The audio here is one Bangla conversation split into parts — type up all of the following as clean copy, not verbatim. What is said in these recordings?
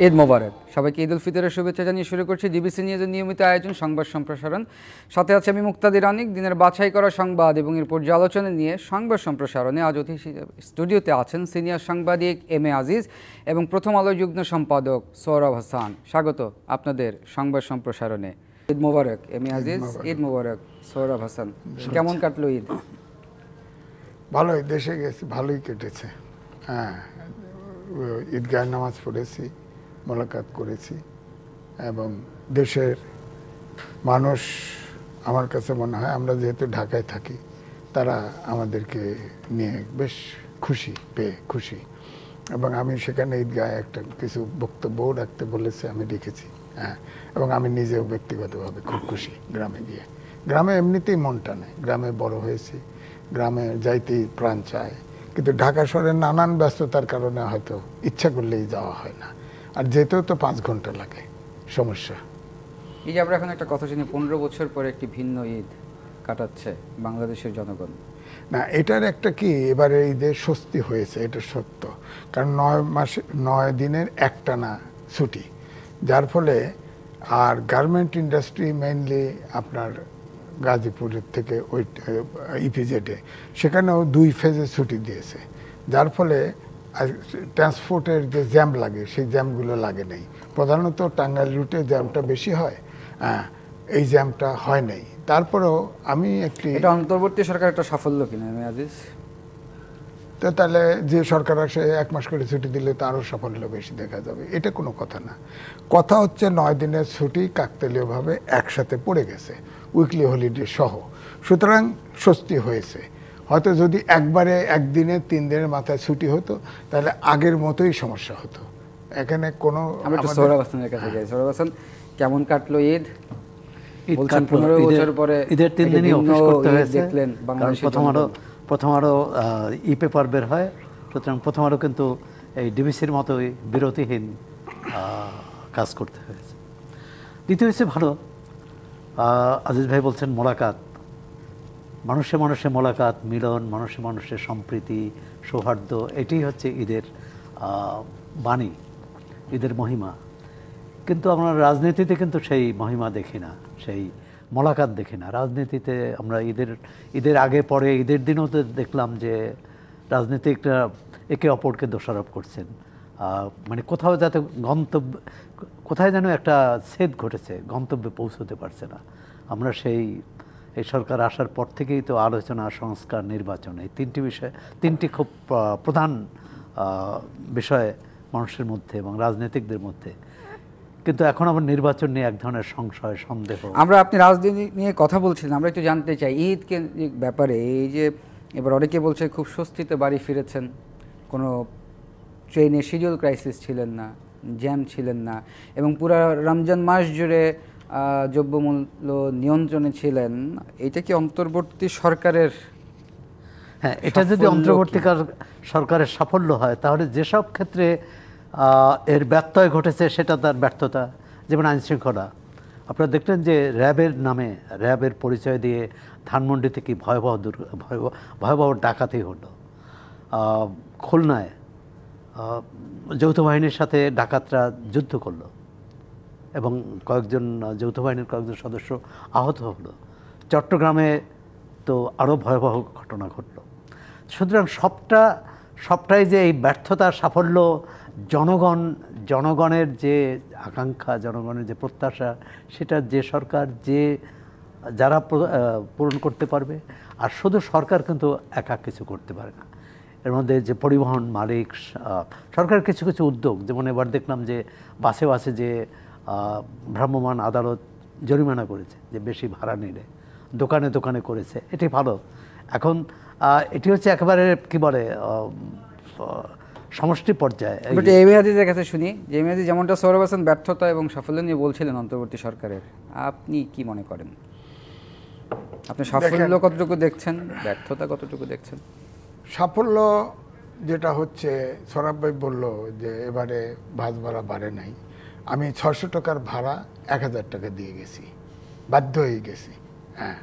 ঈদ মোবারক সবাইকে। ঈদ উল ফিতরের শুভেচ্ছা জানিয়ে শুরু করছি ডিবিসি নিউজের নিয়মিত আয়োজন সংবাদ সম্প্রসারণ। সাথে আছে আমি মুক্তাদির অনিক। দিনের বাছাই করা সংবাদ এবং এর পর্যালোচনা নিয়ে সংবাদ সম্প্রসারণে আজ অতিথি স্টুডিওতে আছেন সিনিয়র সাংবাদিক এম এ আজিজ এবং প্রথম আলো যুগ্ম সম্পাদক সৌরভ হাসান। স্বাগত আপনাদের সংবাদ সম্প্রসারণে। ঈদ মোবারক এম এ আজিজ। ঈদ মোবারক সৌরভ হাসান। কেমন কাটলো ঈদ? ভালোই, দেশে গেছি, ভালোই কেটেছে। হ্যাঁ, ঈদগাহে নামাজ পড়েছি, মোলাকাত করেছি এবং দেশের মানুষ, আমার কাছে মনে হয় আমরা যেহেতু ঢাকায় থাকি, তারা আমাদেরকে নিয়ে বেশ খুশি এবং আমি সেখানে ঈদগাহে একটা কিছু বক্তব্যও রাখতে বলেছে, আমি লিখেছি। হ্যাঁ, এবং আমি নিজেও ব্যক্তিগতভাবে খুব খুশি গ্রামে গিয়ে। গ্রামে এমনিতেই মনটা নেই, গ্রামে বড় হয়েছি, গ্রামে যাইতেই প্রাণ চায়, কিন্তু ঢাকা শহরের নানান ব্যস্ততার কারণে হয়তো ইচ্ছা করলেই যাওয়া হয় না, আর যেতেও তো 5 ঘন্টা লাগে, সমস্যা। এই যে আমরা এখন একটা কথা শুনি 15 বছর পরে একটি ভিন্ন ঈদ কাটাচ্ছে বাংলাদেশের জনগণ। না, এটার একটা কি এবারে ঈদে স্বস্তি হয়েছে, এটা সত্য। কারণ 9 দিনের একটানা ছুটি, যার ফলে আর গার্মেন্ট ইন্ডাস্ট্রি মেইনলি আপনার গাজীপুরের থেকে ওই ইপিজেডে, সেখানেও 2 ফেজে ছুটি দিয়েছে, যার ফলে ট্রান্সপোর্টের যে জ্যাম লাগে সেই জ্যামগুলো লাগে নেই। প্রধানত টাঙ্গাইল রুটে জ্যামটা বেশি হয়, এই জ্যামটা হয় নাই। তারপরেও আমি এটা অন্তর্বর্তী সরকার একটা সাফল্য কিনা আজিজ? তো তাহলে যে সরকার আসে 1 মাস করে ছুটি দিলে তো আরও সাফল্য বেশি দেখা যাবে, এটা কোনো কথা না। কথা হচ্ছে 9 দিনের ছুটি কাকতালীয়ভাবে একসাথে পড়ে গেছে, উইকলি হলিডে সহ, সুতরাং স্বস্তি হয়েছে। হয়তো যদি একবারে একদিনে 3 দিনের মাথায় ছুটি হতো তাহলে আগের মতোই সমস্যা হতো। এখানে কোনো সৌরভ হাসানের কাছে যাই। সৌরভ হাসান, কেমন কাটলো ঈদ? বলছেন 15 বছর পরে ঈদের 3 দিনই অফিস করতে হয়েছে। দেখলেন প্রথম আরো ই পেপার বের হয়, সুতরাং প্রথম আরো কিন্তু এই ডিবিসির মতোই বিরতিহীন কাজ করতে হয়েছে। দ্বিতীয় হচ্ছে ভালো, আজিজ ভাই বলছেন মোলাকাত, মানুষে মানুষে মোলাকাত, মিলন, মানুষে মানুষের সম্প্রীতি, সৌহার্দ্য, এটাই হচ্ছে ঈদের বাণী, ঈদের মহিমা। কিন্তু আমরা রাজনীতিতে কিন্তু সেই মহিমা দেখি না, সেই মোলাকাত দেখি না। রাজনীতিতে আমরা ঈদের আগে পরে ঈদের দিনও তো দেখলাম যে রাজনীতিকরা একে অপরকে দোষারোপ করছেন, মানে কোথাও যাতে কোথায় যেন একটা ছেদ ঘটেছে, গন্তব্যে পৌঁছতে পারছে না। আমরা এই সরকার আসার পর থেকেই তো আলোচনা, সংস্কার, নির্বাচন, এই 3টি বিষয়, 3টি খুব প্রধান বিষয় মানুষের মধ্যে এবং রাজনীতিকদের মধ্যে। কিন্তু এখন আবার নির্বাচন নিয়ে এক ধরনের সংশয়, সন্দেহ। আমরা আপনি রাজনীতি নিয়ে কথা বলছিলেন, আমরা একটু জানতে চাই ঈদকে ব্যাপারে। এই যে এবার অনেকে বলছে খুব স্বস্তিতে বাড়ি ফিরেছেন, কোনো ট্রেনে শিডিউল ক্রাইসিস ছিলেন না, জ্যাম ছিলেন না, এবং পুরো রমজান মাস জুড়ে দ্রব্যমূল্য নিয়ন্ত্রণে ছিলেন। এটা কি অন্তর্বর্তী সরকারের? হ্যাঁ, এটা যদি অন্তর্বর্তীকাল সরকারের সাফল্য হয়, তাহলে যেসব ক্ষেত্রে এর ব্যত্যয় ঘটেছে সেটা তার ব্যর্থতা। যেমন আইনশৃঙ্খলা, আপনারা দেখলেন যে র্যাবের পরিচয় দিয়ে ধানমন্ডিতে কি ভয়াবহ ডাকাতি হলো। খুলনায় যৌথ বাহিনীর সাথে ডাকাতরা যুদ্ধ করলো এবং যৌথ বাহিনীর কয়েকজন সদস্য আহত হলো। চট্টগ্রামে তো আরও ভয়াবহ ঘটনা ঘটল। সুতরাং সবটাই যে এই ব্যর্থতার সাফল্য, জনগণের যে আকাঙ্ক্ষা, জনগণের যে প্রত্যাশা, সেটা যে সরকার যারা পূরণ করতে পারবে। আর শুধু সরকার কিন্তু একা কিছু করতে পারে না। এর মধ্যে যে পরিবহন মালিক, সরকারের কিছু কিছু উদ্যোগ, যেমন এবার দেখলাম যে বাসে যে ভ্রাম্যমাণ আদালত জরিমানা করেছে যে বেশি ভাড়া নিলে, দোকানে দোকানে করেছে, এটি ভালো। এখন এটি হচ্ছে একেবারে কি বলে সমষ্টি পর্যায়ে। এম এ আজিজের কাছে শুনি যে এম এ আজিজ যেমনটা সৌরভ হাসান ব্যর্থতা এবং সাফল্য নিয়ে বলছিলেন অন্তর্বর্তী সরকারের, আপনি কি মনে করেন? আপনি সাফল্য কতটুকু দেখছেন, ব্যর্থতা কতটুকু দেখছেন? সাফল্য যেটা হচ্ছে, সৌরভ ভাই বলল যে এবারে বাস ভাড়া বাড়ে নাই। আমি 600 টাকার ভাড়া 1000 টাকা দিয়ে গেছি, বাধ্য হয়ে গেছি। হ্যাঁ,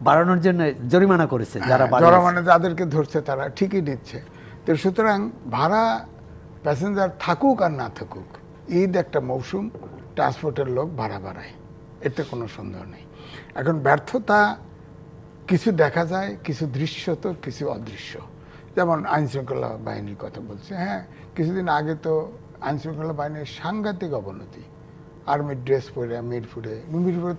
বাড়ানোর জন্য জরিমানা করেছে, জরিমানা যাদেরকে ধরছে তারা ঠিকই নিচ্ছে। তো সুতরাং ভাড়া প্যাসেঞ্জার থাকুক আর না থাকুক, ঈদ একটা মৌসুম, ট্রান্সপোর্টের লোক ভাড়া বাড়ায়, এতে কোনো সন্দেহ নেই। এখন ব্যর্থতা কিছু দেখা যায়, কিছু দৃশ্যত, কিছু অদৃশ্য। যেমন আইনশৃঙ্খলা বাহিনীর কথা বলছে, হ্যাঁ কিছুদিন আগে তো আইনশৃঙ্খলা বাহিনীর সাংঘাতিক অবনতি, আর্মির ড্রেস পরে মিরপুরে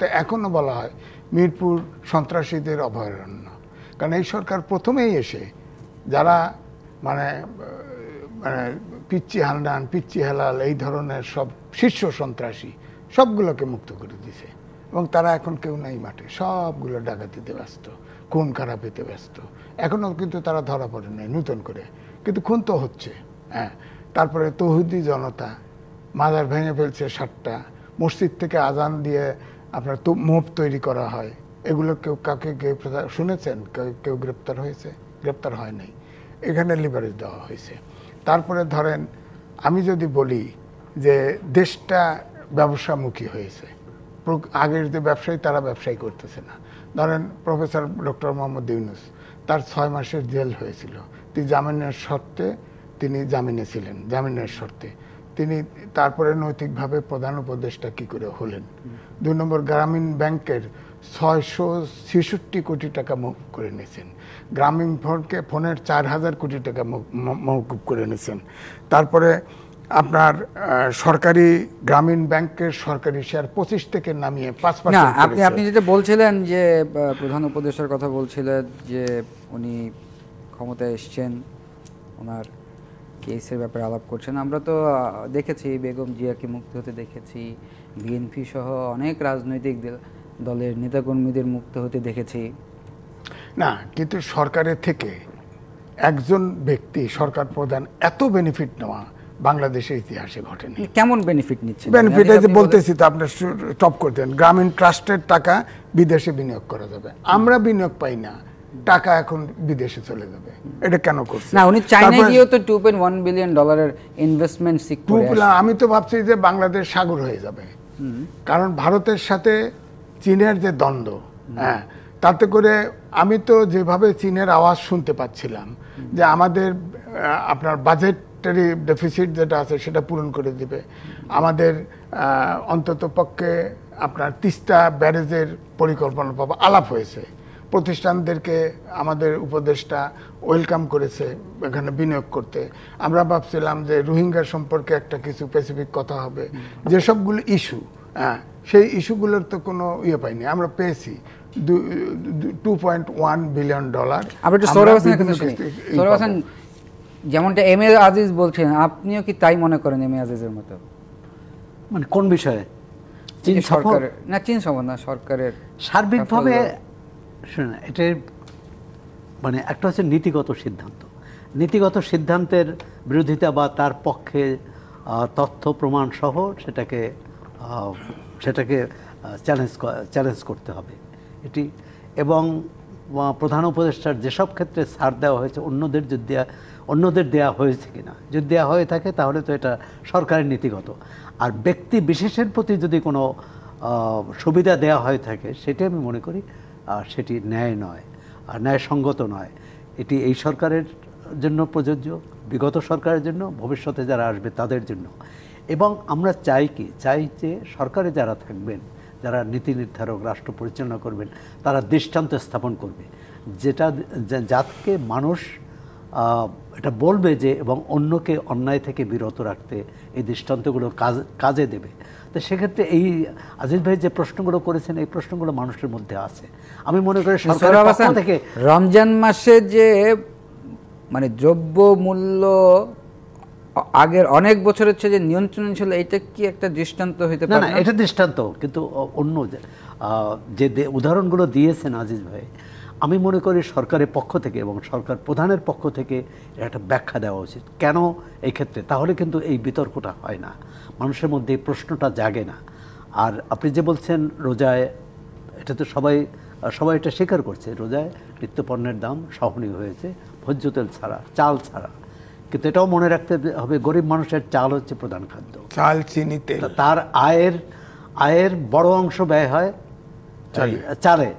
তো এখনও বলা হয় মিরপুর সন্ত্রাসীদের অভয়ারণ্য। কারণ এই সরকার প্রথমেই এসে যারা মানে মানে পিচ্চি হান্ডান, পিচ্চি হেলাল, এই ধরনের সব শীর্ষ সন্ত্রাসী সবগুলোকে মুক্ত করে দিছে, এবং তারা এখন কেউ নাই মাঠে, সবগুলো ডাকাতিতে ব্যস্ত, খুন খারাপিতে ব্যস্ত। এখনও কিন্তু তারা ধরা পড়ে নাই নতুন করে, কিন্তু খুন তো হচ্ছে। হ্যাঁ, তারপরে তৌহিদি জনতা মাজার ভেঙে ফেলছে 7টা, মসজিদ থেকে আজান দিয়ে আপনার তো মোপ তৈরি করা হয়, এগুলো কেউ কাকে শুনেছেন? কেউ গ্রেপ্তার হয়েছে? গ্রেপ্তার হয় নাই, এখানে লিভারেজ দেওয়া হয়েছে। তারপরে ধরেন আমি যদি বলি যে দেশটা ব্যবসামুখী হয়েছে, আগের যে ব্যবসায়ী তারা ব্যবসায়ী করতেছে না। ধরেন প্রফেসর ডক্টর মোহাম্মদ ইউনূস, তার 6 মাসের জেল হয়েছিল, তিনি জামিনের শর্তে তিনি জামিনে ছিলেন, জামিনের শর্তে তিনি তারপরে নৈতিকভাবে প্রধান উপদেষ্টা কি করে হলেন। 2 নম্বর, গ্রামীণ ব্যাংকের 666 কোটি টাকা মওকুফ করে নিয়েছেন, গ্রামীণ ফোনের 4000 কোটি টাকা মওকুফ করে নিয়েছেন। তারপরে আপনার সরকারি গ্রামীণ ব্যাংকের সরকারি শেয়ার 25 থেকে নামিয়ে 5%। আপনি যেটা বলছিলেন যে প্রধান উপদেষ্টার কথা বলছিলেন যে উনি ক্ষমতায় এসছেন, ওনার কেসের ব্যাপারে আলাপ করছেন। আমরা তো দেখেছি বেগম জিয়াকে মুক্ত হতে দেখেছি, বিএনপি সহ অনেক রাজনৈতিক দলের নেতাকর্মীদের মুক্ত হতে দেখেছি। না, কিন্তু সরকারের থেকে একজন ব্যক্তি সরকার প্রধান এত বেনিফিট নেওয়া বাংলাদেশের ইতিহাসে ঘটেনি। কেমন বেনিফিট নিচ্ছে? বেনিফিট এই যে বলতেছি তো, আপনার টপ করতেন, গ্রামীণ ট্রাস্টের টাকা বিদেশে বিনিয়োগ করা যাবে, আমরা বিনিয়োগ পাই না, টাকা এখন বিদেশে চলে যাবে। এটা কেন করছে না? উনি চায়না গিয়েও তো $2.1 বিলিয়ন ইনভেস্টমেন্ট সিকিউর। আমি তো ভাবছি যে বাংলাদেশ সাগর হয়ে যাবে, কারণ ভারতের সাথে চীনের যে দ্বন্দ্ব, হ্যাঁ, তাতে করে আমি তো যেভাবে চীনের আওয়াজ শুনতে পাচ্ছিলাম যে আমাদের আপনার বাজেটারি ডেফিসিট যেটা আছে সেটা পূরণ করে দিবে, আমাদের অন্তত পক্ষে আপনার তিস্তা ব্যারেজের পরিকল্পনা পাবো, আলাপ হয়েছে, প্রতিষ্ঠানদেরকে আমাদের উপদেষ্টা ওয়েলকাম করেছে এখানে বিনিয়োগ করতে। আমরা ভাবছিলাম যে রোহিঙ্গা সম্পর্কে একটা কিছু স্পেসিফিক কথা হবে, যেসবগুলো ইস্যু, হ্যাঁ, সেই ইস্যুগুলোর তো কোনো ইয়ে পাইনি, আমরা পেয়েছি $2.1 বিলিয়ন। যেমনটা এম এ আজিজ বলছেন, আপনিও কি তাই মনে করেন এম এ আজিজের মতো? মানে কোন বিষয়ে? চীন সরকারের না, চীন সফর না, সরকারের সার্বিকভাবে শুনুন, এটার মানে একটা হচ্ছে নীতিগত সিদ্ধান্ত, নীতিগত সিদ্ধান্তের বিরোধিতা বা তার পক্ষে তথ্য প্রমাণ সহ সেটাকে চ্যালেঞ্জ করতে হবে এটি। এবং প্রধান উপদেষ্টার যেসব ক্ষেত্রে ছাড় দেওয়া হয়েছে অন্যদের দেওয়া হয়েছে কিনা, যদি দেওয়া হয়ে থাকে তাহলে তো এটা সরকারের নীতিগত। আর ব্যক্তি বিশেষের প্রতি যদি কোনো সুবিধা দেওয়া হয়ে থাকে সেটি আমি মনে করি সেটি ন্যায় নয়, আর ন্যায়সঙ্গত নয়। এটি এই সরকারের জন্য প্রযোজ্য, বিগত সরকারের জন্য, ভবিষ্যতে যারা আসবে তাদের জন্য। এবং আমরা চাই যে সরকারে যারা থাকবেন, যারা নীতি নির্ধারক, রাষ্ট্র পরিচালনা করবেন, তারা দৃষ্টান্ত স্থাপন করবে, যেটা যাতে মানুষ এটা বলবে যে, এবং অন্যকে অন্যায় থেকে বিরত রাখতে এই দৃষ্টান্তগুলো কাজে দেবে। তো সেক্ষেত্রে এই আজিজ ভাই যে প্রশ্নগুলো করেছেন, এই প্রশ্নগুলো মানুষের মধ্যে আছে। আমি মনে করি সরকারের পক্ষ থেকে রমজান মাসে যে মানে দ্রব্য মূল্য আগের অনেক বছরের চেয়ে যে নিয়ন্ত্রণ ছিল, এটা কি একটা দৃষ্টান্ত হইতে পারে? না, এটা দৃষ্টান্ত, কিন্তু অন্য যে উদাহরণগুলো দিয়েছেন আজিজ ভাই, আমি মনে করি সরকারের পক্ষ থেকে এবং সরকার প্রধানের পক্ষ থেকে একটা ব্যাখ্যা দেওয়া উচিত কেন এই ক্ষেত্রে। তাহলে কিন্তু এই বিতর্কটা হয় না, মানুষের মধ্যে এই প্রশ্নটা জাগে না। আর আপনি যে বলছেন রোজায়, এটা তো সবাই এটা স্বীকার করছে, রোজায় নিত্যপণ্যের দাম সহনীয় হয়েছে, ভোজ্য তেল ছাড়া, চাল ছাড়া। কিন্তু এটাও মনে রাখতে হবে, গরিব মানুষের চাল হচ্ছে প্রধান খাদ্য, চাল, চিনি, তেল। তার আয়ের বড় অংশ ব্যয় হয় চালে।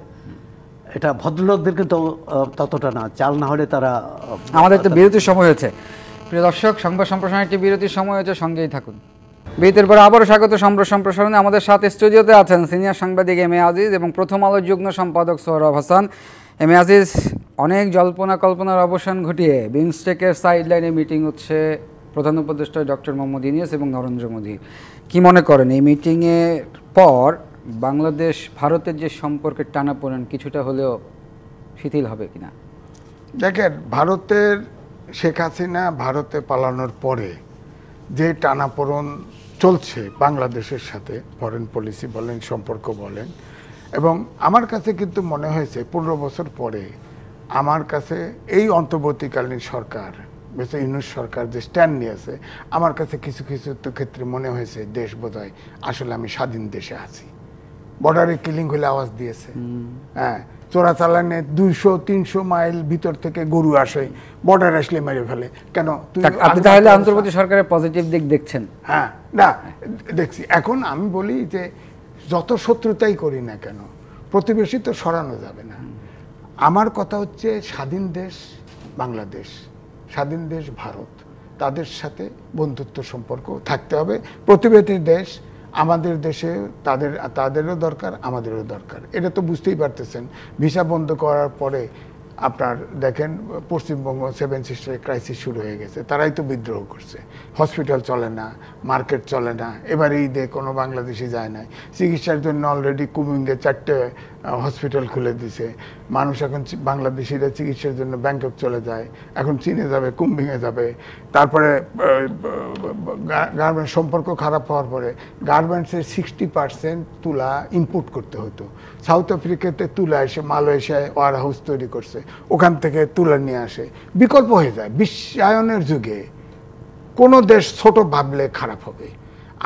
এটা ভদ্রলোকদের কিন্তু ততটা না, চাল না হলে তারা। আমাদের তো বিরতির সময় হয়েছে, প্রিয় দর্শক, সংবাদ সম্প্রসারণ একটি বিরতির সময় হয়েছে, সঙ্গেই থাকুন। বিরতির পর আবারও স্বাগত সংবাদ সম্প্রসারণে। আমাদের সাথে স্টুডিওতে আছেন সিনিয়র সাংবাদিক এম এ আজিজ এবং প্রথম আলোর যুগ্ম সম্পাদক সোহরাব হাসান। এম এ আজিজ, অনেক জল্পনা কল্পনার অবসান ঘটিয়ে বিমস্টেকের সাইডলাইনে মিটিং হচ্ছে প্রধান উপদেষ্টা ডক্টর মোহাম্মদ ইউনূস এবং নরেন্দ্র মোদী। কি মনে করেন, এই মিটিংয়ের পর বাংলাদেশ ভারতের যে সম্পর্কের টানাপোড়েন কিছুটা হলেও শিথিল হবে কিনা? দেখেন, ভারতের শেখ হাসিনা ভারতে পালানোর পরে যে টানাপোড়েন চলছে বাংলাদেশের সাথে, ফরেন পলিসি বলেন, সম্পর্ক বলেন, এবং আমার কাছে কিন্তু মনে হয়েছে 15 বছর পরে আমার কাছে এই অন্তর্বর্তীকালীন সরকার, মিস্টার ইউনূস সরকার যে স্ট্যান্ড নিয়েছে, আমার কাছে কিছু কিছু ক্ষেত্রে মনে হয়েছে দেশ বোধহয় আসলে আমি স্বাধীন দেশে আছি। বর্ডারে কিলিং হলে আওয়াজ দিয়েছে, হ্যাঁ, চোরাচালানে 200-300 মাইল ভিতর থেকে গরু আসে, বর্ডার আসলে মেরে ফেলে। কেন? আপনি তাহলে অন্তর্বর্তী সরকারের পজিটিভ দিক দেখছেন? হ্যাঁ, না দেখছি। এখন আমি বলি যে যত শত্রুতাই করি না কেন, প্রতিবেশী তো সরানো যাবে না। আমার কথা হচ্ছে স্বাধীন দেশ বাংলাদেশ, স্বাধীন দেশ ভারত, তাদের সাথে বন্ধুত্ব সম্পর্ক থাকতে হবে। প্রতিবেশী দেশ আমাদের দেশে তাদেরও দরকার, আমাদেরও দরকার। এটা তো বুঝতেই পারতেছেন। ভিসা বন্ধ করার পরে আপনার দেখেন পশ্চিমবঙ্গ 7 সিস্টারের ক্রাইসিস শুরু হয়ে গেছে। তারাই তো বিদ্রোহ করছে। হসপিটাল চলে না, মার্কেট চলে না। এবারে ঈদে কোনো বাংলাদেশি যায় না। চিকিৎসার জন্য অলরেডি কুমিংয়ে 4টে হসপিটাল খুলে দিছে। মানুষ এখন বাংলাদেশিরা চিকিৎসার জন্য ব্যাংকক চলে যায়, এখন চীনে যাবে, কুম্বিংয়ে যাবে। তারপরে গার্মেন্টস সম্পর্ক খারাপ হওয়ার পরে গার্মেন্টসের 60% তুলা ইম্পোর্ট করতে হতো। সাউথ আফ্রিকাতে তুলা এসে মালয়েশিয়ায় ওয়ার হাউস তৈরি করছে, ওখান থেকে তুলা নিয়ে আসে। বিকল্প হয়ে যায়। বিশ্বায়নের যুগে কোনো দেশ ছোট ভাবলে খারাপ হবে।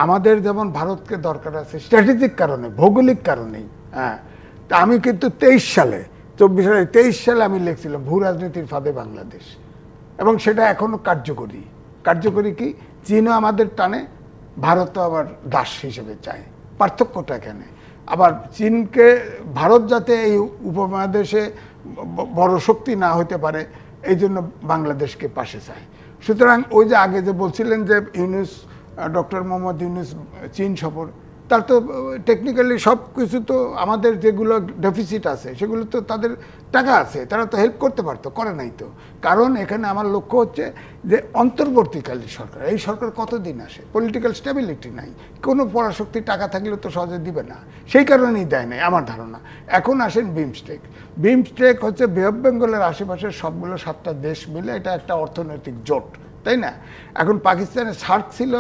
আমাদের যেমন ভারতকে দরকার আছে স্ট্র্যাটেজিক কারণে, ভৌগোলিক কারণেই। হ্যাঁ, তা আমি কিন্তু 23 সালে আমি লিখছিলাম ভূ রাজনীতির ফাঁদে বাংলাদেশ, এবং সেটা এখনো কার্যকরী কি? চীনও আমাদের টানে, ভারতও আবার দাস হিসেবে চায়। পার্থক্যটা এখানে। আবার চীনকে ভারত যাতে এই উপমহাদেশে বড় শক্তি না হতে পারে, এই জন্য বাংলাদেশকে পাশে চায়। সুতরাং ওই যে আগে যে বলছিলেন যে ইউনূস, ডক্টর মোহাম্মদ ইউনূস চীন সফর, তার তো টেকনিক্যালি সব কিছু তো আমাদের যেগুলো ডেফিসিট আছে সেগুলো তো তাদের টাকা আছে, তারা তো হেল্প করতে পারতো, করে নাই তো। কারণ এখানে আমার লক্ষ্য হচ্ছে যে অন্তর্বর্তীকালীন সরকার, এই সরকার কতদিন আসে, পলিটিক্যাল স্টেবিলিটি নাই, কোনো পরাশক্তি টাকা থাকলে তো সহজে দিবে না, সেই কারণেই দেয় নাই আমার ধারণা। এখন আসেন বিমস্টেক হচ্ছে বে অফ বেঙ্গলের আশেপাশের সবগুলো 7টা দেশ মিলে এটা একটা অর্থনৈতিক জোট, তাই না? এখন পাকিস্তানের সার্ক ছিল,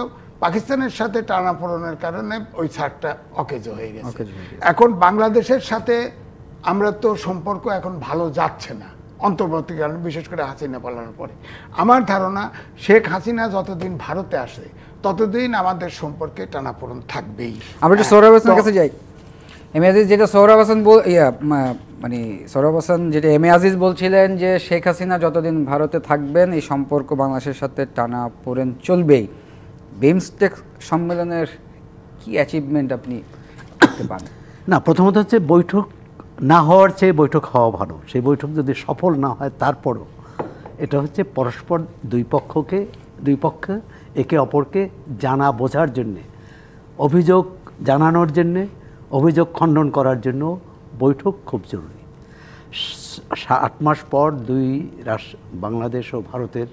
পাকিস্তানের সাথে টানাপোড়েনের কারণে ওই ছাড়টা অকেজ হয়ে গেছে। এখন বাংলাদেশের সাথে আমরা তো সম্পর্ক এখন ভালো যাচ্ছে না অন্তর্বর্তীকালীন, বিশেষ করে হাসিনা পালানোর পরে। আমার ধারণা শেখ হাসিনা যতদিন ভারতে আসে ততদিন আমাদের সম্পর্কে টানাপোড়েন থাকবেই। আমরা একটু সোহরাব হাসানের কাছে যাই। এম এ আজিজ, যেটা সোহরাব হাসান সোহরাব হাসান যেটা এম এ আজিজ বলছিলেন যে শেখ হাসিনা যতদিন ভারতে থাকবেন এই সম্পর্ক বাংলাদেশের সাথে টানাপোড়েন চলবেই। বিমস্টেক সম্মেলনের কি অ্যাচিভমেন্ট আপনি দেখতে পান? না, প্রথমত হচ্ছে বৈঠক না হওয়ার চেয়ে বৈঠক হওয়া ভালো। সেই বৈঠক যদি সফল না হয় তারপরও এটা হচ্ছে পরস্পর দুই পক্ষে একে অপরকে জানা বোঝার জন্যে, অভিযোগ জানানোর জন্যে, অভিযোগ খণ্ডন করার জন্য বৈঠক খুব জরুরি। 8 মাস পর বাংলাদেশ ও ভারতের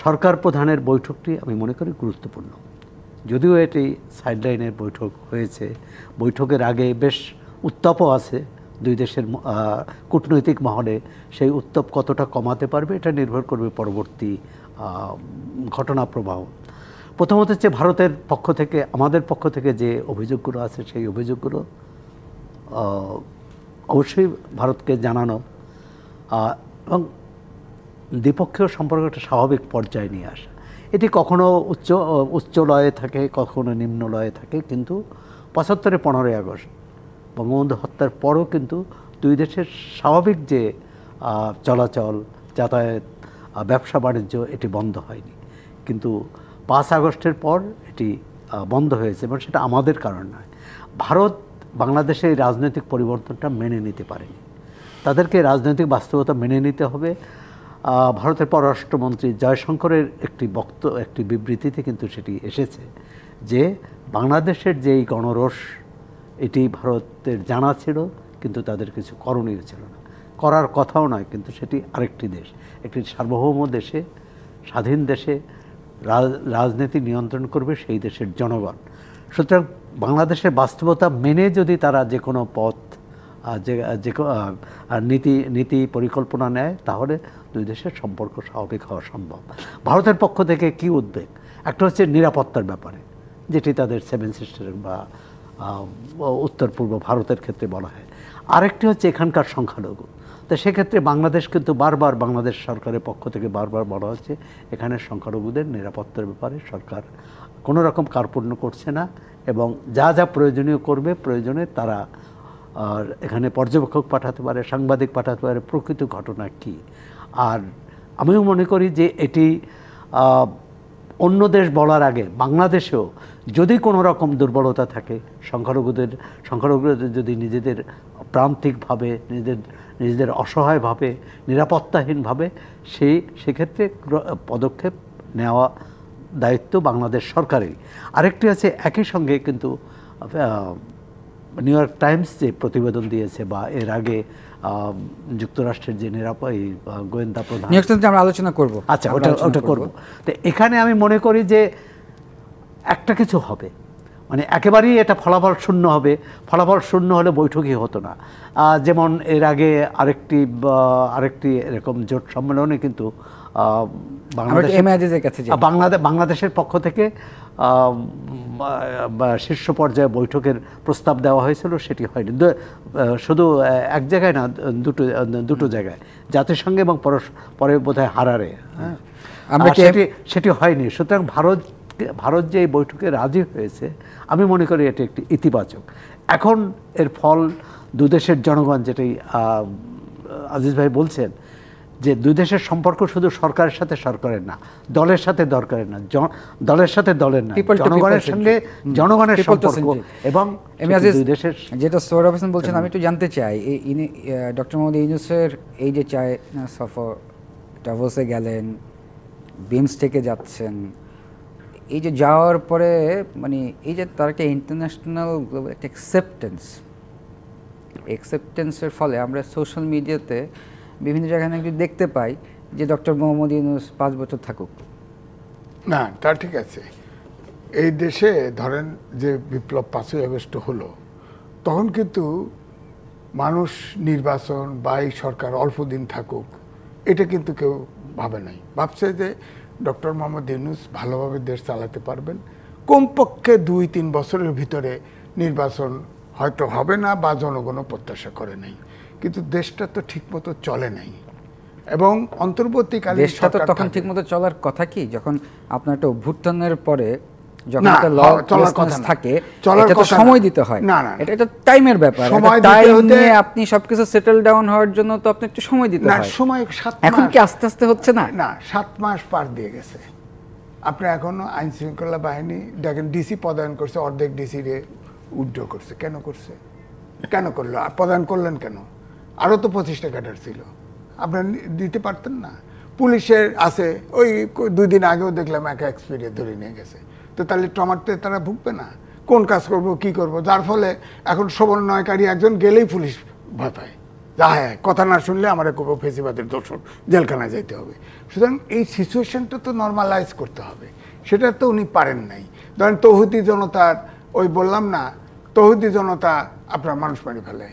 সরকার প্রধানের বৈঠকটি আমি মনে করি গুরুত্বপূর্ণ। যদিও এটি সাইডলাইনের বৈঠক হয়েছে, বৈঠকের আগে বেশ উত্তাপও আছে দুই দেশের কূটনৈতিক মহলে। সেই উত্তাপ কতটা কমাতে পারবে এটা নির্ভর করবে পরবর্তী ঘটনা প্রবাহ। প্রথমত হচ্ছে ভারতের পক্ষ থেকে, আমাদের পক্ষ থেকে যে অভিযোগগুলো আছে সেই অভিযোগগুলো অবশ্যই ভারতকে জানানো এবং দ্বিপক্ষীয় সম্পর্ক একটা স্বাভাবিক পর্যায়ে নিয়ে আসা। এটি কখনো উচ্চ লয়ে থাকে, কখনো নিম্ন লয়ে থাকে, কিন্তু 75-এ 15ই আগস্ট বঙ্গবন্ধু হত্যার পরও কিন্তু দুই দেশের স্বাভাবিক যে চলাচল, যাতায়াত, ব্যবসা বাণিজ্য এটি বন্ধ হয়নি। কিন্তু 5 আগস্টের পর এটি বন্ধ হয়েছে, এবং সেটা আমাদের কারণ নয়। ভারত বাংলাদেশের এই রাজনৈতিক পরিবর্তনটা মেনে নিতে পারেনি। তাদেরকে রাজনৈতিক বাস্তবতা মেনে নিতে হবে। ভারতের পররাষ্ট্রমন্ত্রী জয়শঙ্করের একটি বিবৃতিতে কিন্তু সেটি এসেছে যে বাংলাদেশের যেই গণরোষ এটি ভারতের জানা ছিল, কিন্তু তাদের কিছু করণীয় ছিল না, করার কথাও নয়, কিন্তু সেটি আরেকটি দেশ, একটি সার্বভৌম দেশে, স্বাধীন দেশে রাজনীতি নিয়ন্ত্রণ করবে সেই দেশের জনগণ। সুতরাং বাংলাদেশের বাস্তবতা মেনে যদি তারা যে কোনো পথ নীতি পরিকল্পনা নেয়, তাহলে দুই দেশের সম্পর্ক স্বাভাবিক হওয়া সম্ভব। ভারতের পক্ষ থেকে কি উদ্বেগ? একটা হচ্ছে নিরাপত্তার ব্যাপারে, যেটি তাদের 7 সিস্টার বা উত্তর পূর্ব ভারতের ক্ষেত্রে বলা হয়। আরেকটি হচ্ছে এখানকার সংখ্যালঘু। তো সেক্ষেত্রে বাংলাদেশ কিন্তু বারবার, বাংলাদেশ সরকারের পক্ষ থেকে বারবার বলা হচ্ছে এখানে সংখ্যালঘুদের নিরাপত্তার ব্যাপারে সরকার কোনো রকম কার্পণ্য করছে না, এবং যা যা প্রয়োজনীয় করবে, প্রয়োজনে তারা এখানে পর্যবেক্ষক পাঠাতে পারে, সাংবাদিক পাঠাতে পারে, প্রকৃত ঘটনা কী। আর আমিও মনে করি যে এটি অন্য দেশ বলার আগে বাংলাদেশেও যদি কোনো রকম দুর্বলতা থাকে, সংখ্যালঘুদের যদি নিজেদের প্রান্তিকভাবে, নিজেদের অসহায়ভাবে, নিরাপত্তাহীনভাবে সেক্ষেত্রে পদক্ষেপ নেওয়া দায়িত্ব বাংলাদেশ সরকারেরই। আরেকটি আছে, একই সঙ্গে কিন্তু নিউ ইয়র্ক টাইমস যে প্রতিবেদন দিয়েছে, বা এর আগে যুক্তরাষ্ট্রের যে গোয়েন্দা প্রধান, আমরা আলোচনা করব, আচ্ছা ওটা করব। তো এখানে আমি মনে করি যে একটা কিছু হবে, মানে একেবারেই এটা ফলাফল শূন্য হবে। ফলাফল শূন্য হলে বৈঠকই হতো না। যেমন এর আগে আরেকটি এরকম জোট সম্মেলনে কিন্তু বাংলাদেশের পক্ষ থেকে শীর্ষ পর্যায়ে বৈঠকের প্রস্তাব দেওয়া হয়েছিল, সেটি হয়নি। শুধু এক জায়গায় না, দুটো জায়গায়, জাতিসংঘে এবং পরে বোধহয় হারারে, সেটি হয়নি। সুতরাং ভারত যে এই বৈঠকে রাজি হয়েছে, আমি মনে করি এটি একটি ইতিবাচক। এখন এর ফল দুদেশের জনগণ, যেটাই আজিজ ভাই বলছেন, যে দুই দেশের সম্পর্ক শুধু সরকারের সাথে সরকারের না, দলের সাথে দরকারের না, দলের সাথে দলের না, জনগণের সঙ্গে জনগণের সম্পর্ক। এবং দুই দেশের, যেটা সোহরাব হোসেন বলছেন, আমি একটু জানতে চাই, ডক্টর মোহাম্মদ ইউনূসের এই যে চায়না সফর, ডাভোসে গেলেন, বিমস্টেকে যাচ্ছেন, এই যে যাওয়ার পরে মানে এই যে তার একটা ইন্টারন্যাশনাল একটা অ্যাকসেপ্টেন্সের ফলে আমরা সোশ্যাল মিডিয়াতে বিভিন্ন জায়গায় নাকি দেখতে পাই যে ডক্টর মোহাম্মদ ইউনূস 5 বছর থাকুক। না, তা ঠিক আছে। এই দেশে ধরেন যে বিপ্লব 5ই আগস্ট হলো, তখন কিন্তু মানুষ নির্বাচন বা এই সরকার অল্প দিন থাকুক এটা কিন্তু কেউ ভাবে নাই। ভাবছে যে ডক্টর মোহাম্মদ ইউনূস ভালোভাবে দেশ চালাতে পারবেন, কমপক্ষে 2-3 বছরের ভিতরে নির্বাচন হয়তো হবে না, বা জনগণও প্রত্যাশা করে নাই। কিন্তু দেশটা তো ঠিকমতো চলে নাই, এবং অন্তর্বর্তীকালীন দেশটা তো তখন ঠিকমতো চলার কথা কি, যখন আপনার একটা অভ্যুত্থানের পরে যখন একটা ল থাকে, এটা তো সময় দিতে হয়। না না, এটা টাইমের ব্যাপার, টাইম নিয়ে আপনি সবকিছু সেটেল ডাউন হওয়ার জন্য তো আপনি একটু সময় দিতে হয়। সময় 7 মাস, এখন কি আস্তে আস্তে হচ্ছে না? না, 7 মাস পার দিয়ে গেছে। আপনি এখনো আইন শৃঙ্খলা বাহিনী দেখেন, ডিসি পদায়ন করছে, অর্ধেক ডিসি রে উইথড্র করছে। কেন করছে? কেন করলো? পদায়ন করলেন কেন? আরও তো 25টা ক্যাডার ছিল, আপনারা দিতে পারতেন না? পুলিশের আছে, ওই 2 দিন আগেও দেখলাম একা এক্সপিরিয়ে ধরে নিয়ে গেছে। তো তাহলে ট্রমাতে তারা ভুগবে না? কোন কাজ করব, কি করব? যার ফলে এখন সমন্বয়কারী একজন গেলেই পুলিশ ভয় পায়, যা হ্যাঁ কথা না শুনলে আমার করবো ফেসিবাদের দোষর, জেলখানায় যেতে হবে। সুতরাং এই সিচুয়েশনটা তো নর্মালাইজ করতে হবে, সেটা তো উনি পারেন নাই। ধরেন তৌহিদি জনতার, ওই বললাম না, তৌহিদি জনতা আপনার মানুষ মারি ফেলে,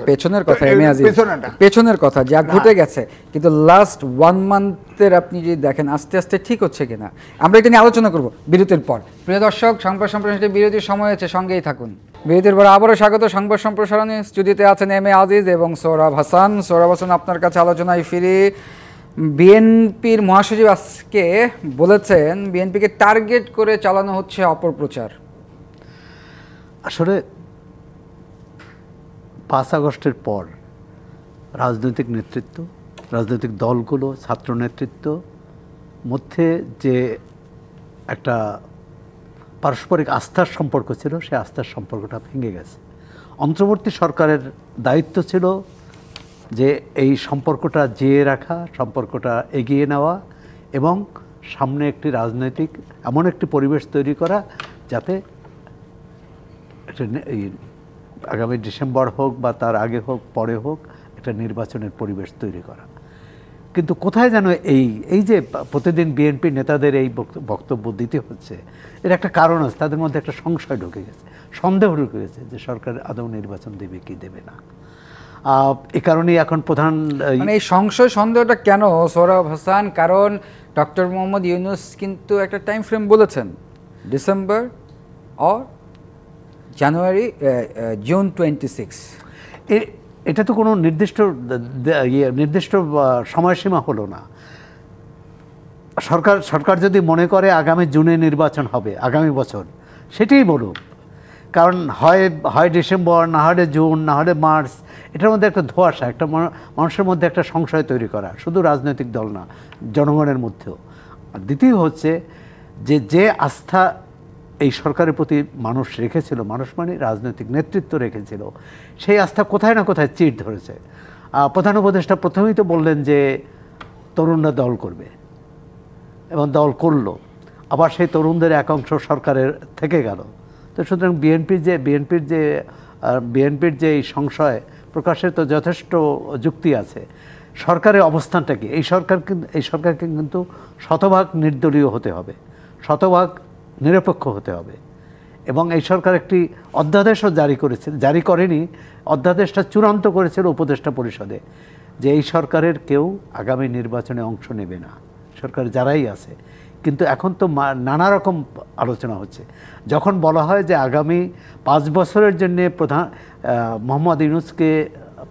পেছনের কথা যা ঘটে গেছে, কিন্তু লাস্ট 1 মান্থের আপনি যদি দেখেন আস্তে আস্তে ঠিক হচ্ছে কিনা, আমরা এটা নিয়ে আলোচনা করব বিরতির পর। প্রিয় দর্শক, সংবাদ সম্প্রসারণে বিরতির সময় হয়েছে, সঙ্গেই থাকুন। বিরতির পর আবারও স্বাগত। সংবাদ সম্প্রসারণে স্টুডিওতে আছেন এম এ আজিজ এবং সোহরাব হাসান। সোহরাব হাসান, আপনার কাছে আলোচনায় ফিরি। বিএনপির মহাসচিব আজকে বলেছেন বিএনপিকে টার্গেট করে চালানো হচ্ছে অপপ্রচার। আসলে 5 আগস্টের পর রাজনৈতিক নেতৃত্ব, রাজনৈতিক দলগুলো, ছাত্র নেতৃত্ব মধ্যে যে একটা পারস্পরিক আস্থার সম্পর্ক ছিল, সেই আস্থার সম্পর্কটা ভেঙে গেছে। অন্তর্বর্তী সরকারের দায়িত্ব ছিল যে এই সম্পর্কটা জিয়ে রাখা, সম্পর্কটা এগিয়ে নেওয়া এবং সামনে একটি রাজনৈতিক এমন একটি পরিবেশ তৈরি করা যাতে এই আগামী ডিসেম্বর হোক বা তার আগে হোক পরে হোক একটা নির্বাচনের পরিবেশ তৈরি করা। কিন্তু কোথায় যেন এই যে প্রতিদিন বিএনপি নেতাদের এই বক্তব্য দিতে হচ্ছে, এর একটা কারণ আছে, তাদের মধ্যে একটা সংশয় ঢুকে গেছে, সন্দেহ ঢুকে গেছে যে সরকার আদৌ নির্বাচন দেবে কি দেবে না। এই কারণেই এখন প্রধান মানে এই সংশয় সন্দেহটা কেন সোহরাব হাসান? কারণ ডক্টর মোহাম্মদ ইউনূস কিন্তু একটা টাইম ফ্রেম বলেছেন, ডিসেম্বর অর জানুয়ারি, জুন 26। এটা তো কোনো নির্দিষ্ট সময়সীমা হলো না। সরকার যদি মনে করে আগামী জুনে নির্বাচন হবে আগামী বছর, সেটাই বলুক। কারণ হয় ডিসেম্বর, না হলে জুন, না হলে মার্চ, এটার মধ্যে একটা ধোঁয়াশা, একটা মানুষের মধ্যে একটা সংশয় তৈরি করা, শুধু রাজনৈতিক দল না, জনগণের মধ্যেও। আর দ্বিতীয় হচ্ছে যে আস্থা এই সরকারের প্রতি মানুষ রেখেছিল, মানুষ মানে রাজনৈতিক নেতৃত্ব রেখেছিল, সেই আস্থা কোথায় না কোথায় চিড় ধরেছে। প্রধান উপদেষ্টা প্রথমেই তো বললেন যে তরুণরা দল করবে, এবং দল করলো। আবার সেই তরুণদের একাংশ সরকারের থেকে গেল। তো সুতরাং বিএনপির যে এই সংশয় প্রকাশের তো যথেষ্ট যুক্তি আছে। সরকারের অবস্থানটা কি? এই সরকারকে কিন্তু শতভাগ নির্দলীয় হতে হবে, শতভাগ নিরপেক্ষ হতে হবে। এবং এই সরকার একটি অধ্যাদেশও জারি করেনি, অধ্যাদেশটা চূড়ান্ত করেছিল উপদেষ্টা পরিষদে, যে এই সরকারের কেউ আগামী নির্বাচনে অংশ নেবে না, সরকার যারাই আছে। কিন্তু এখন তো নানা রকম আলোচনা হচ্ছে। যখন বলা হয় যে আগামী 5 বছরের জন্য মোহাম্মদ ইউনূসকে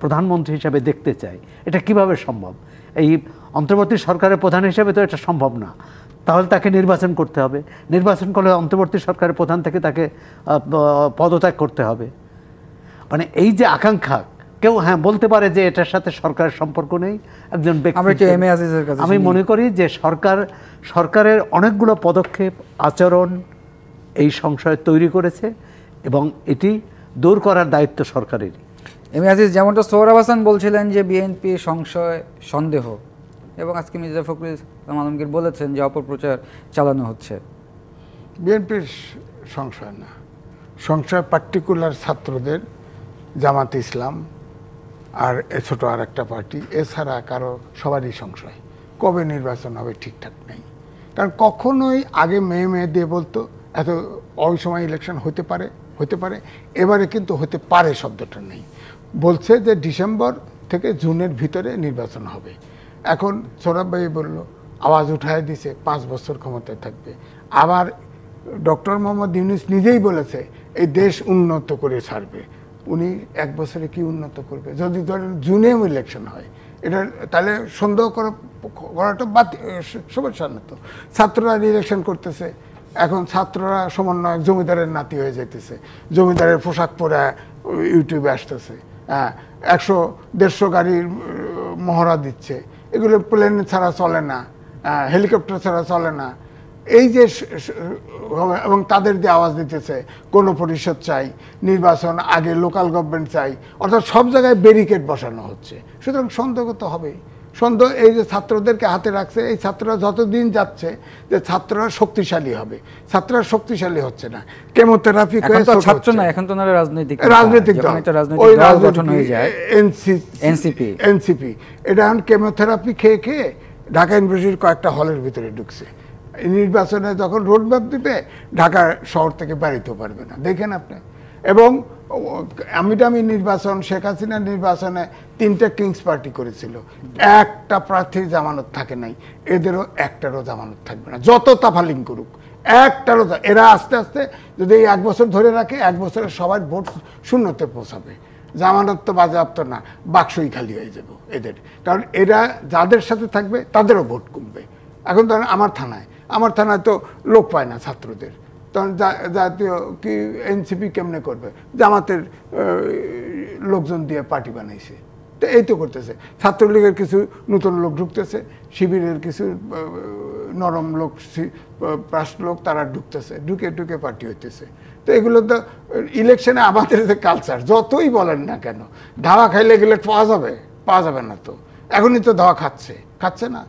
প্রধানমন্ত্রী হিসাবে দেখতে চাই, এটা কিভাবে সম্ভব? এই অন্তর্বর্তী সরকারের প্রধান হিসাবে তো এটা সম্ভব না। তাহলে তাকে নির্বাচন করতে হবে, নির্বাচন করলে অন্তর্বর্তী সরকারের প্রধান থেকে তাকে পদত্যাগ করতে হবে। মানে এই যে আকাঙ্ক্ষা, কেউ বলতে পারে যে এটার সাথে সরকারের সম্পর্ক নেই, একজন ব্যক্তি। আমি মনে করি যে সরকারের অনেকগুলো পদক্ষেপ, আচরণ এই সংশয় তৈরি করেছে, এবং এটি দূর করার দায়িত্ব সরকারেরই। এম এ আজিজ, যেমনটা সোহরাব হাসান বলছিলেন যে বিএনপি সংশয় সন্দেহ, এবং আজকে মির্জা ফখরুল ইসলাম আলমগীর বলেছেন যে অপপ্রচার চালানো হচ্ছে। বিএনপির সংশয় না, সংশয় পার্টিকুলার ছাত্রদের, জামাত ইসলাম আর ছোট আর একটা পার্টি, এছাড়া কারো সবারই সংশয় কবে নির্বাচন হবে ঠিকঠাক নেই। কারণ কখনোই আগে মে দিয়ে বলতো এত ওই সময় ইলেকশন হতে পারে, এবারে কিন্তু হতে পারে শব্দটা নেই, বলছে যে ডিসেম্বর থেকে জুনের ভিতরে নির্বাচন হবে। এখন সোহরাব ভাই বলল, আওয়াজ উঠায় দিছে 5 বছর ক্ষমতায় থাকবে। আবার ডক্টর মোহাম্মদ ইউনূস নিজেই বলেছে এই দেশ উন্নত করে ছাড়বে। উনি 1 বছরে কি উন্নত করবে? যদি ধরেন জুনেও ইলেকশন হয়, এটা তাহলে সন্দেহ করাটা সমস্যা না তো। ছাত্ররা ইলেকশন করতেছে, এখন ছাত্ররা সমন্বয় জমিদারের নাতি হয়ে যেতেছে, জমিদারের পোশাক পরে ইউটিউবে আসতেছে, 100-150 গাড়ির মহড়া দিচ্ছে, এগুলো প্লেন ছাড়া চলে না, হেলিকপ্টার ছাড়া চলে না। এই যে এবং তাদের দিয়ে আওয়াজ দিতেছে কোনো পরিষদ চাই, নির্বাচন আগে লোকাল গভর্নমেন্ট চাই, অর্থাৎ সব জায়গায় ব্যারিকেড বসানো হচ্ছে। সুতরাং সন্দেহ তো হবেই। সন্দেহ এই যে ছাত্রদেরকে হাতে রাখছে, এই ছাত্ররা যতদিন যাচ্ছে যে ছাত্ররা শক্তিশালী হবে, ছাত্ররা শক্তিশালী হচ্ছে না। কেমোথেরাপি ছাত্র না, এখন তো রাজনৈতিক এনসিপি, এটা এখন কেমোথেরাপি খেয়ে ঢাকা ইউনিভার্সিটির কয়েকটা হলের ভিতরে ঢুকছে। নির্বাচনে যখন রোডম্যাপ দিবে, ঢাকা শহর থেকে বেরোতে পারবে না, দেখেন আপনি। এবং আমি নির্বাচন, শেখ হাসিনার নির্বাচনে 3টা কিংস পার্টি করেছিল, একটা প্রার্থীর জামানত থাকে নাই, এদেরও একটারও জামানত থাকবে না, যত তাফালিং করুক, একটারও। এরা আস্তে আস্তে যদি এই 1 বছর ধরে রাখে, 1 বছরে সবার ভোট শূন্যতে পৌঁছাবে। জামানত তো বাজেয়াপ্ত না, বাক্সই খালি হয়ে যাবে এদের। কারণ এরা যাদের সাথে থাকবে তাদেরও ভোট কমবে। এখন ধরেন আমার থানায় তো লোক পায় না ছাত্রদের, তখন জাতীয় কি এনসিপি কেমনে করবে? জামাতের লোকজন দিয়ে পার্টি বানাইছে, তো এই তো করতেছে। ছাত্রলীগের কিছু নতুন লোক ঢুকতেছে, শিবিরের কিছু নরম লোক, প্রাস লোক, তারা ঢুকতেছে, ঢুকে পার্টি হইতেছে। তো এগুলো তো ইলেকশনে আমাদের যে কালচার, যতই বলেন না কেন, ধাওয়া খাইলে গেলে পাওয়া যাবে, পাওয়া যাবে না তো। এখনই তো দাওয়া খাচ্ছে না,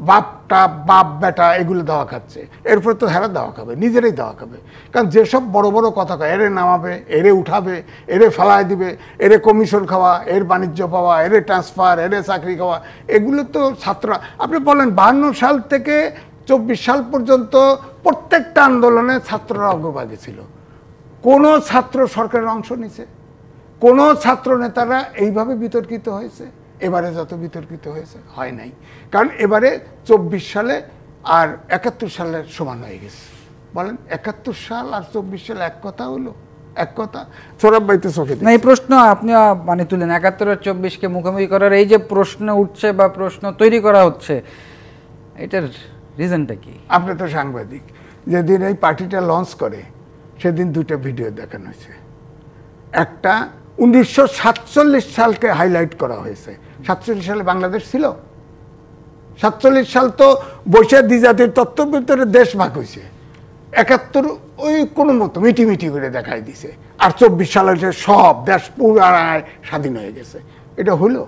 বাপটা বাপ বেটা এগুলো দাওয়া খাচ্ছে, এরপর তো হেরা দাওয়া খাবে, নিজেরাই দাওয়া খাবে। কারণ যেসব বড় বড় কথা কয়, এরে নামাবে, এরে উঠাবে, এরে ফেলায় দিবে, এরে কমিশন খাওয়া, এর বাণিজ্য পাওয়া, এরে ট্রান্সফার, এরে চাকরি খাওয়া, এগুলো তো ছাত্ররা। আপনি বলেন 52 সাল থেকে 24 সাল পর্যন্ত প্রত্যেকটা আন্দোলনে ছাত্ররা অগ্রভাগে ছিল। কোন ছাত্র সরকারের অংশ নিছে? কোন ছাত্র নেতারা এইভাবে বিতর্কিত হয়েছে? এবারে যত বিতর্কিত হয়েছে হয় নাই। কারণ এবারে 24 সালে আর 71 সালের সমান হয়ে গেছে। বলেন 71 সাল আর 24 সাল এক কথা হলো? এক কথা? সৌরভ ভাই তো চোখে না, এই প্রশ্ন আপনি মানে তুলেন 71 আর 24-কে মুখোমুখি করার এই যে প্রশ্ন উঠছে বা প্রশ্ন তৈরি করা হচ্ছে, এটার রিজনটা কি? আপনি তো সাংবাদিক, যেদিন এই পার্টিটা লঞ্চ করে সেদিন দুটো ভিডিও দেখানো হয়েছে। একটা 1947 সালকে হাইলাইট করা হয়েছে। 47 সালে বাংলাদেশ ছিল? 47 সাল তো বৈশা দ্বিজাতির তত্ত্বের ভিতরে দেশ ভাগ হয়েছে। 71 ওই কোনো মতো মিটি করে দেখাই দিছে। আর 24 সালে সব দেশ পুরায় স্বাধীন হয়ে গেছে। এটা হলো?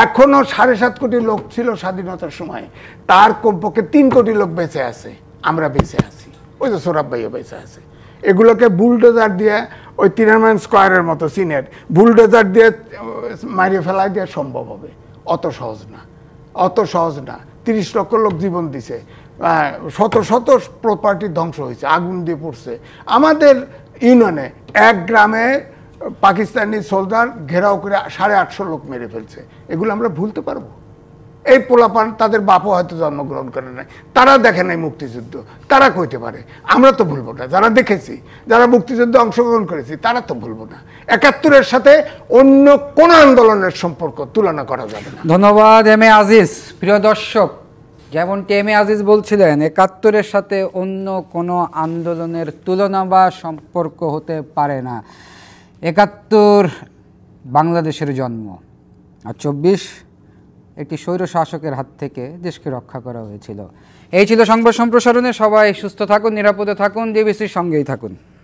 এখনো 7.5 কোটি লোক ছিল স্বাধীনতার সময়, তার কমপক্ষে 3 কোটি লোক বেঁচে আছে, আমরা বেঁচে আছি, ওই যে সৌরভ ভাইও বেঁচে আছে। এগুলোকে বুলডোজার দিয়ে ওই তিনারম্যান স্কোয়ারের মতো চীনের বুলডোজার দিয়ে মারিয়ে ফেলাই দেওয়া সম্ভব হবে? অত সহজ না, অত সহজ না। 30 লক্ষ লোক জীবন দিছে, শত শত প্রপার্টি ধ্বংস হয়েছে, আগুন দিয়ে পড়ছে। আমাদের ইউনিয়নে এক গ্রামে পাকিস্তানি সোলজার ঘেরাও করে 850 লোক মেরে ফেলছে। এগুলো আমরা ভুলতে পারবো? এই পোলাপান তাদের বাপও হয়তো জন্মগ্রহণ করে নাই, তারা দেখে নাই মুক্তিযুদ্ধ, তারা কইতে পারে। আমরা তো ভুলবো না, যারা দেখেছি, যারা মুক্তিযুদ্ধে অংশগ্রহণ করেছি, তারা তো ভুলবো না। 71-এর সাথে অন্য কোন আন্দোলনের সম্পর্ক তুলনা করা যাবে না। ধন্যবাদ এম এ আজিজ। প্রিয় দর্শক, যেমনটি এম এ আজিজ বলছিলেন, 71-এর সাথে অন্য কোনো আন্দোলনের তুলনা বা সম্পর্ক হতে পারে না। 71 বাংলাদেশের জন্ম, আর 24 একটি স্বৈর শাসকের হাত থেকে দেশকে রক্ষা করা হয়েছিল। এই ছিল সংবাদ সম্প্রসারণে। সবাই সুস্থ থাকুন, নিরাপদে থাকুন, ডিবিসির সঙ্গেই থাকুন।